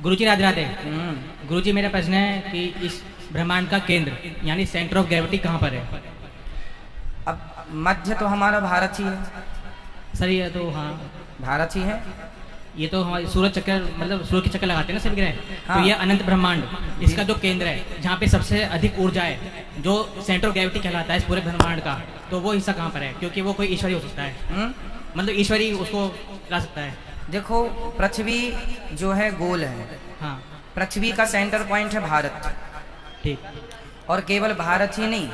गुरुजी राधे राधे। गुरुजी मेरा प्रश्न है कि इस ब्रह्मांड का केंद्र यानी सेंटर ऑफ ग्रेविटी कहाँ पर है? अब मध्य तो हमारा भारत ही है। सर ये तो हाँ भारत ही है। ये तो हमारे सूरज चक्कर मतलब सूर्य के चक्कर लगाते हैं ना सभी ग्रह। हाँ। तो ये अनंत ब्रह्मांड इसका जो केंद्र है जहाँ पे सबसे अधिक ऊर्जा है जो सेंटर ऑफ ग्रेविटी कहलाता है इस पूरे ब्रह्मांड का, तो वो हिस्सा कहाँ पर है? क्योंकि वो कोई ईश्वरी हो सकता है, मतलब ईश्वरी उसको ला सकता है। देखो पृथ्वी जो है गोल है। हाँ पृथ्वी का सेंटर पॉइंट है भारत। ठीक। और केवल भारत ही नहीं,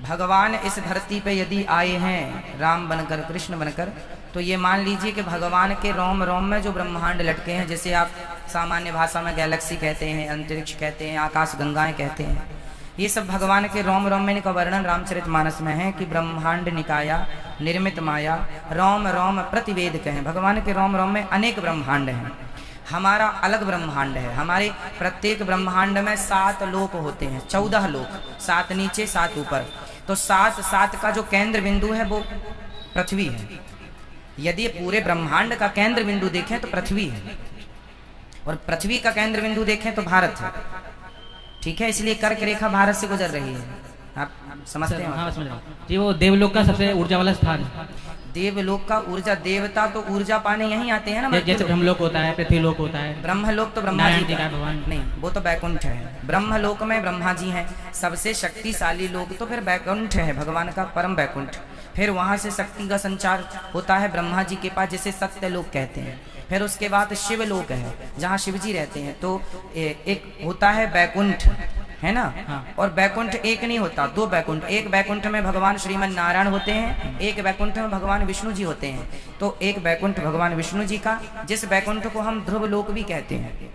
भगवान इस धरती पे यदि आए हैं राम बनकर कृष्ण बनकर, तो ये मान लीजिए कि भगवान के रोम रोम में जो ब्रह्मांड लटके हैं, जैसे आप सामान्य भाषा में गैलेक्सी कहते हैं, अंतरिक्ष कहते हैं, आकाश गंगाएं कहते हैं, ये सब भगवान के रोम रोम में इनका वर्णन रामचरितमानस में है कि ब्रह्मांड निकाया निर्मित माया रोम रोम प्रतिवेद कहें। भगवान के रोम रोम में अनेक ब्रह्मांड हैं। हमारा अलग ब्रह्मांड है। हमारे प्रत्येक ब्रह्मांड में 7 लोक होते हैं, 14 लोक, 7 नीचे 7 ऊपर। तो 7 का जो केंद्र बिंदु है वो पृथ्वी है। यदि पूरे ब्रह्मांड का केंद्र बिंदु देखें तो पृथ्वी है, और पृथ्वी का केंद्र बिंदु देखें तो भारत है। ठीक है, इसलिए कर्क रेखा भारत से गुजर रही है। आप समझते हैं? हाँ समझ रहा हूँ जी। वो देवलोक का सबसे ऊर्जा वाला स्थान। देवलोक का ऊर्जा, देवता तो ऊर्जा पाने यहीं आते हैं ना। जैसे ब्रह्मलोक होता है, पृथ्वीलोक होता है। ब्रह्मलोक तो ब्रह्मा जी का भगवान नहीं, वो तो बैकुंठ है। ब्रह्मलोक में ब्रह्मा जी हैं। सबसे शक्तिशाली लोक तो फिर बैकुंठ है, भगवान का परम बैकुंठ। फिर वहां से शक्ति का संचार होता है ब्रह्मा जी के पास, जिसे सत्य लोक कहते हैं। फिर उसके बाद शिवलोक है जहाँ शिव जी रहते हैं। तो एक होता है बैकुंठ, है ना। हाँ। और बैकुंठ एक नहीं होता, 2 बैकुंठ। एक बैकुंठ में भगवान श्रीमन नारायण होते हैं, एक बैकुंठ में भगवान विष्णु जी होते हैं। तो एक बैकुंठ भगवान विष्णु जी का, जिस बैकुंठ को हम ध्रुव लोक भी कहते हैं,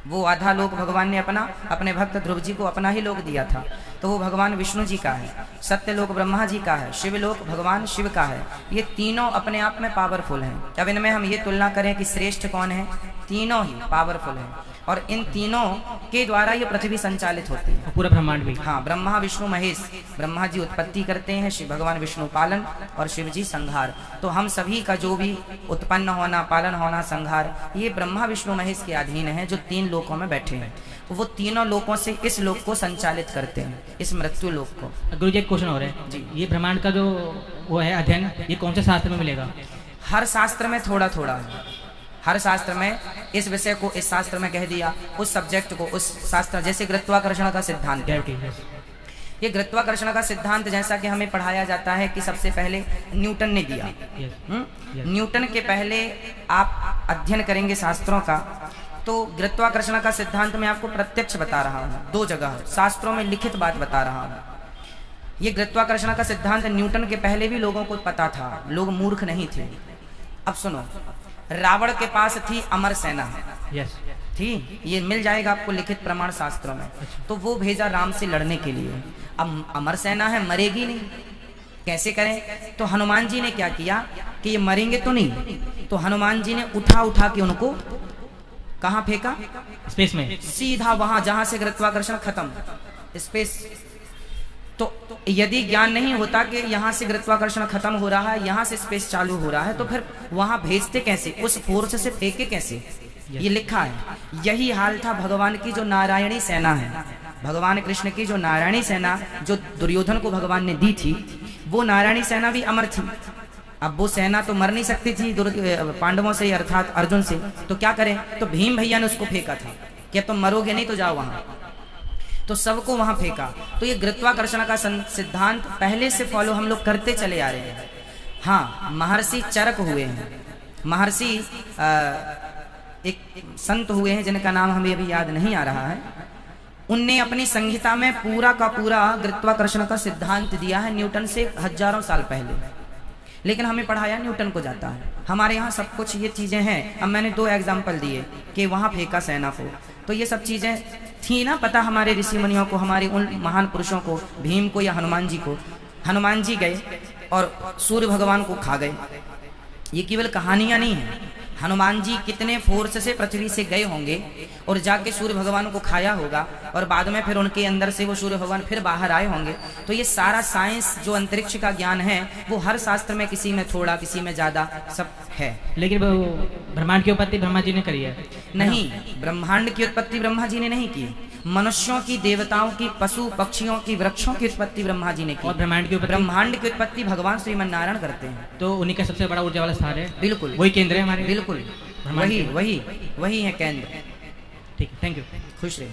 वो आधा लोक भगवान ने अपने भक्त ध्रुव जी को अपना ही लोक दिया था, तो वो भगवान विष्णु जी का है। सत्यलोक ब्रह्मा जी का है, शिवलोक भगवान शिव का है। ये तीनों अपने आप में पावरफुल हैं। अब इनमें हम ये तुलना करें कि श्रेष्ठ कौन है, तीनों ही पावरफुल हैं। और इन तीनों के द्वारा ये पृथ्वी संचालित होती है, पूरा ब्रह्मांड भी। हाँ, ब्रह्मा विष्णु महेश। ब्रह्मा जी उत्पत्ति करते हैं, शिव भगवान विष्णु पालन, और शिव जी संहार। तो हम सभी का जो भी उत्पन्न होना, पालन होना, संहार, ये ब्रह्मा विष्णु महेश के अधीन है, जो 3 लोकों में बैठे हैं। वो तीनों लोकों से इस लोक को संचालित करते हैं, इस मृत्यु लोक को। गुरु जी एक क्वेश्चन हो रहा है जी, ये ब्रह्मांड का जो वो है अध्ययन, ये कौन से शास्त्र में मिलेगा? हर शास्त्र में थोड़ा थोड़ा है। हर शास्त्र में इस विषय को इस शास्त्र में कह दिया, उस सब्जेक्ट को उस शास्त्र। जैसे गुरुत्वाकर्षण का सिद्धांत, ये गुरुत्वाकर्षण का सिद्धांत जैसा कि हमें पढ़ाया जाता है कि सबसे पहले न्यूटन ने दिया। न्यूटन के पहले आप अध्ययन करेंगे शास्त्रों का, तो गुरुत्वाकर्षण का सिद्धांत मैं आपको प्रत्यक्ष बता रहा हूँ, 2 जगह शास्त्रों में लिखित बात बता रहा हूँ। ये गुरुत्वाकर्षण का सिद्धांत न्यूटन के पहले भी लोगों को पता था, लोग मूर्ख नहीं थे। अब सुनो, रावण के पास थी अमर सेना, थी, ये मिल जाएगा आपको लिखित प्रमाण शास्त्रों में। तो वो भेजा राम से लड़ने के लिए। अब अमर सेना है, मरेगी नहीं, कैसे करें? तो हनुमान जी ने क्या किया कि ये मरेंगे तो नहीं, तो हनुमान जी ने उठा के उनको कहाँ फेंका? स्पेस में, सीधा वहां जहां से गुरुत्वाकर्षण खत्म, स्पेस। तो यदि ज्ञान नहीं होता कि यहाँ से गुरुत्वाकर्षण खत्म हो रहा है, यहाँ से स्पेस चालू हो रहा है, तो फिर वहां भेजते कैसे, उस फोर्स से फेंके कैसे? ये लिखा है। यही हाल था भगवान की जो नारायणी सेना है, भगवान कृष्ण की जो नारायणी सेना जो दुर्योधन को भगवान ने दी थी, वो नारायणी सेना भी अमर थी। अब वो सेना तो मर नहीं सकती थी पांडवों से, अर्थात अर्जुन से, तो क्या करें? तो भीम भैया ने उसको फेंका था कि अब तुम मरोगे नहीं तो जाओ वहां, तो सबको वहां फेंका। तो ये गुरुत्वाकर्षण का सिद्धांत पहले से फॉलो हम लोग करते चले आ रहे हैं। हाँ, महर्षि चरक हुए हैं, महर्षि एक संत हुए हैं जिनका नाम हमें अभी याद नहीं आ रहा है। उनने अपनी संहिता में पूरा का पूरा गुरुत्वाकर्षण का सिद्धांत दिया है, न्यूटन से हजारों साल पहले। लेकिन हमें पढ़ाया न्यूटन को जाता है। हमारे यहाँ सब कुछ ये चीज़ें हैं। अब मैंने 2 एग्जाम्पल दिए कि वहाँ फेंका सेना को, तो ये सब चीज़ें थी ना पता हमारे ऋषि मुनियों को, हमारे उन महान पुरुषों को, भीम को या हनुमान जी को। हनुमान जी गए और सूर्य भगवान को खा गए। ये केवल कहानियाँ नहीं हैं, हनुमान जी कितने फोर्स से पृथ्वी से गए होंगे और जाके सूर्य भगवान को खाया होगा और बाद में फिर उनके अंदर से वो सूर्य भगवान फिर बाहर आए होंगे। तो ये सारा साइंस जो अंतरिक्ष का ज्ञान है वो हर शास्त्र में किसी में थोड़ा किसी में ज्यादा सब है। लेकिन वो ब्रह्मांड की उत्पत्ति ब्रह्मा जी ने करी है। नहीं, ब्रह्मांड की उत्पत्ति ब्रह्मा जी ने नहीं की। मनुष्यों की, देवताओं की, पशु पक्षियों की, वृक्षों की उत्पत्ति ब्रह्मा जी ने की। और ब्रह्मांड की उत्पत्ति, ब्रह्मांड की उत्पत्ति भगवान श्रीमन नारायण करते हैं। तो उन्हीं का सबसे बड़ा ऊर्जा वाला स्थान है। बिल्कुल वही केंद्र है हमारे। बिल्कुल, वही वही वही है केंद्र। ठीक है, थैंक यू। खुश रहे।